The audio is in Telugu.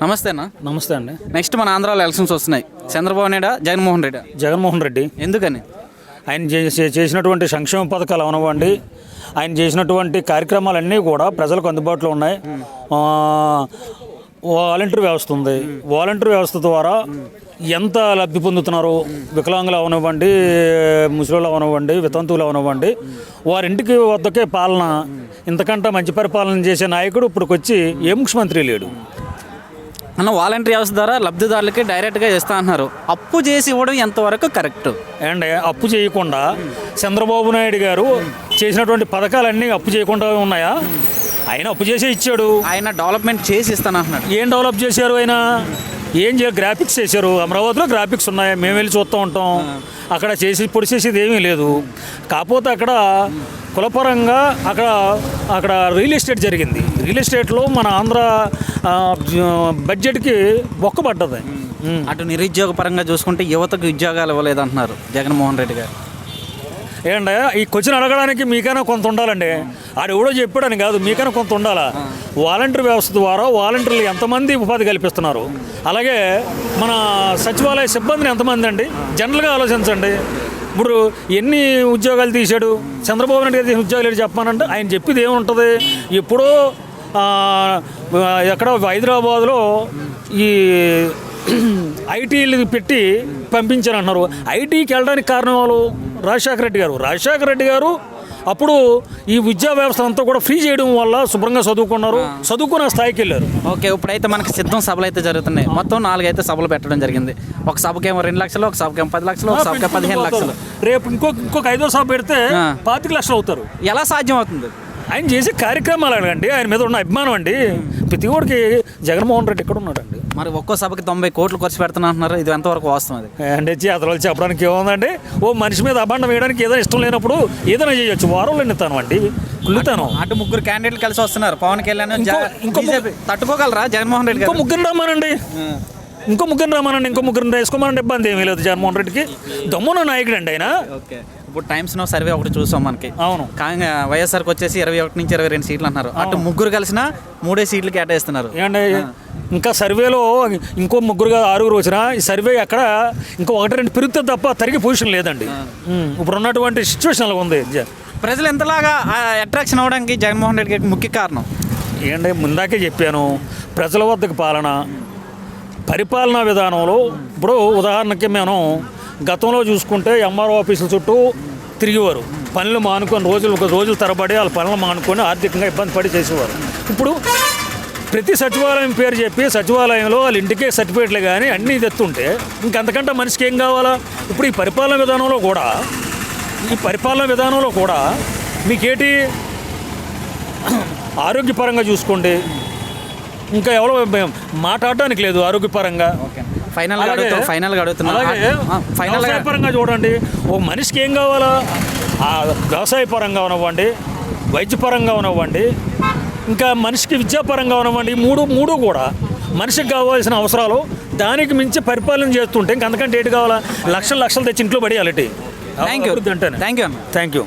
నమస్తే అన్న. నమస్తే అండి. నెక్స్ట్ మన ఆంధ్రాలో ఎలక్షన్స్ వస్తున్నాయి. చంద్రబాబు నాయుడు, జగన్మోహన్ రెడ్డి? జగన్మోహన్ రెడ్డి. ఎందుకని? ఆయన చేసినటువంటి సంక్షేమ పథకాలు అవనివ్వండి, ఆయన చేసినటువంటి కార్యక్రమాలన్నీ కూడా ప్రజలకు అందుబాటులో ఉన్నాయి. వాలంటరీ వ్యవస్థ ఉంది. వాలంటరీ వ్యవస్థ ద్వారా ఎంత లబ్ధి పొందుతున్నారు, వికలాంగులు అవనివ్వండి, ముసలిళ్ళు అవనివ్వండి, వితంతువులు అవనివ్వండి, వారింటికి వద్దకే పాలన. ఇంతకంటే మంచి పరిపాలన చేసే నాయకుడు ఇప్పటికొచ్చి ఏ ముఖ్యమంత్రి లేడు అన్న. వాలంటరీ వ్యవస్థ ద్వారా లబ్ధిదారులకి డైరెక్ట్గా ఇస్తా అంటున్నారు. అప్పు చేసి ఇవ్వడం ఎంతవరకు కరెక్ట్? అండ్ అప్పు చేయకుండా చంద్రబాబు నాయుడు గారు చేసినటువంటి పథకాలన్నీ అప్పు చేయకుండా ఉన్నాయా? ఆయన అప్పు చేసే ఇచ్చాడు. ఆయన డెవలప్మెంట్ చేసి ఇస్తానంటున్నాడు. ఏం డెవలప్ చేశారు ఆయన? ఏం గ్రాఫిక్స్ చేశారు. అమరావతిలో గ్రాఫిక్స్ ఉన్నాయి, మేము వెళ్ళి చూస్తూ ఉంటాం. అక్కడ పొడి చేసేది ఏమీ లేదు. కాకపోతే అక్కడ కులపరంగా అక్కడ రియల్ ఎస్టేట్ జరిగింది. రియల్ ఎస్టేట్లో మన ఆంధ్ర బడ్జెట్కి బొక్కబడ్డది. అటు నిరుద్యోగ పరంగా చూసుకుంటే యువతకు ఉద్యోగాలు ఇవ్వలేదంటున్నారు జగన్మోహన్ రెడ్డి గారు. ఏంటంటే ఈ క్వశ్చన్ అడగడానికి మీకైనా కొంత ఉండాలండి. ఆడు ఎవడో చెప్పాడని కాదు, మీకైనా కొంత ఉండాలా. వాలంటరీ వ్యవస్థ ద్వారా వాలంటీర్లు ఎంతమంది ఉపాధి కల్పిస్తున్నారు, అలాగే మన సచివాలయ సిబ్బందిని ఎంతమంది అండి? జనరల్గా ఆలోచించండి. ఇప్పుడు ఎన్ని ఉద్యోగాలు తీశాడు చంద్రబాబు నాయుడు గారు? ఉద్యోగాలు చెప్పానంటే ఆయన చెప్పేది ఏముంటుంది? ఎప్పుడో ఎక్కడ హైదరాబాద్లో ఈ ఐటీలు పెట్టి పంపించారంటున్నారు. ఐటీకి వెళ్ళడానికి కారణం వాళ్ళు రాజశేఖర రెడ్డి గారు అప్పుడు ఈ విద్యా వ్యవస్థ అంతా కూడా ఫ్రీ చేయడం వల్ల శుభ్రంగా చదువుకున్నారు, చదువుకున్న స్థాయికి వెళ్ళారు. ఓకే, ఇప్పుడైతే మనకి సిద్ధం సభలు అయితే జరుగుతున్నాయి. మొత్తం 4 అయితే సభలు పెట్టడం జరిగింది. ఒక సభకేమో 2 లక్షలు, ఒక సభకేమో 10 లక్షలు, ఒక సభకే 15 లక్షలు. రేపు ఇంకొక 5వ సభ పెడితే 25 లక్షలు అవుతారు. ఎలా సాధ్యం అవుతుంది? ఆయన చేసే కార్యక్రమాలు అడగండి, ఆయన మీద ఉన్న అభిమానం అండి. ప్రతి ఒక్కడికి జగన్మోహన్ రెడ్డి ఎక్కడ ఉన్నాడండి? మరి ఒక్కో సభకి 90 కోట్లు ఖర్చు పెడుతున్నా అంటున్నారు. ఇది ఎంతవరకు వాస్తవం? అది అంటే చేతలు చెప్పడానికి ఏముందండి? ఓ మనిషి మీద అభాండం వేయడానికి ఏదైనా ఇష్టం లేనప్పుడు ఏదైనా చేయొచ్చు. వారంలో ఎన్నుతాను అండి, కుళ్ళుతాను. అటు 3 క్యాండిడేట్లు కలిసి వస్తున్నారు. పవన్ కళ్యాణ్ తట్టుకోగలరా జగన్మోహన్ రెడ్డి? ఇంకో ముగ్గురు రమ్మానండి, ఇంకో ముగ్గురు వేసుకోమనండి. ఇబ్బంది ఏమీ లేదు. జగన్మోహన్ రెడ్డికి దమ్మున నాయకుడు అండి ఆయన. ఓకే, ఇప్పుడు టైమ్స్ నో సర్వే ఒకటి చూసాం మనకి. అవును, వైఎస్ఆర్కి వచ్చేసి 21 నుంచి 22 సీట్లు అన్నారు. అటు 3 కలిసినా 3 సీట్లు కేటాయిస్తున్నారు. ఏమండి ఇంకా సర్వేలో ఇంకో 6 వచ్చినా ఈ సర్వే అక్కడ ఇంకో 1-2 పెరుగుతుంది తప్ప తరిగి పొజిషన్ లేదండి. ఇప్పుడు ఉన్నటువంటి సిచ్యువేషన్ అలా ఉంది. ప్రజలు ఎంతలాగా అట్రాక్షన్ అవ్వడానికి జగన్మోహన్ రెడ్డి గారికి ముఖ్య కారణం ఏంటంటే ముందాకే చెప్పాను, ప్రజల వద్దకు పరిపాలనా విధానంలో. ఇప్పుడు ఉదాహరణకి మేము గతంలో చూసుకుంటే ఎంఆర్ఓ ఆఫీసుల చుట్టూ తిరిగేవారు, పనులు మానుకొని రోజులు తరబడి వాళ్ళ పనులు మానుకొని ఆర్థికంగా ఇబ్బంది పడి చేసేవారు. ఇప్పుడు ప్రతి సచివాలయం పేరు చెప్పి సచివాలయంలో వాళ్ళ ఇంటికే సర్టిఫికేట్లు కానీ అన్నీ తెస్తుంటే ఇంకంతకంటే మనిషికి ఏం కావాలా? ఇప్పుడు ఈ పరిపాలన విధానంలో కూడా మీకేటి ఆరోగ్యపరంగా చూసుకోండి, ఇంకా ఎవరో మాట్లాడడానికి లేదు ఆరోగ్యపరంగా. వ్యవసాయపరంగా చూడండి, ఓ మనిషికి ఏం కావాలా? వ్యవసాయ పరంగా ఉన్నవ్వండి, వైద్యపరంగా ఉన్నవ్వండి, ఇంకా మనిషికి విద్యాపరంగా ఉన్నవ్వండి. మూడు కూడా మనిషికి కావాల్సిన అవసరాలు దానికి మించి పరిపాలన చేస్తుంటే ఇంకంతకంటే ఏంటి కావాలా? లక్షలు తెచ్చి ఇంట్లో పడేయాలి. Thank you.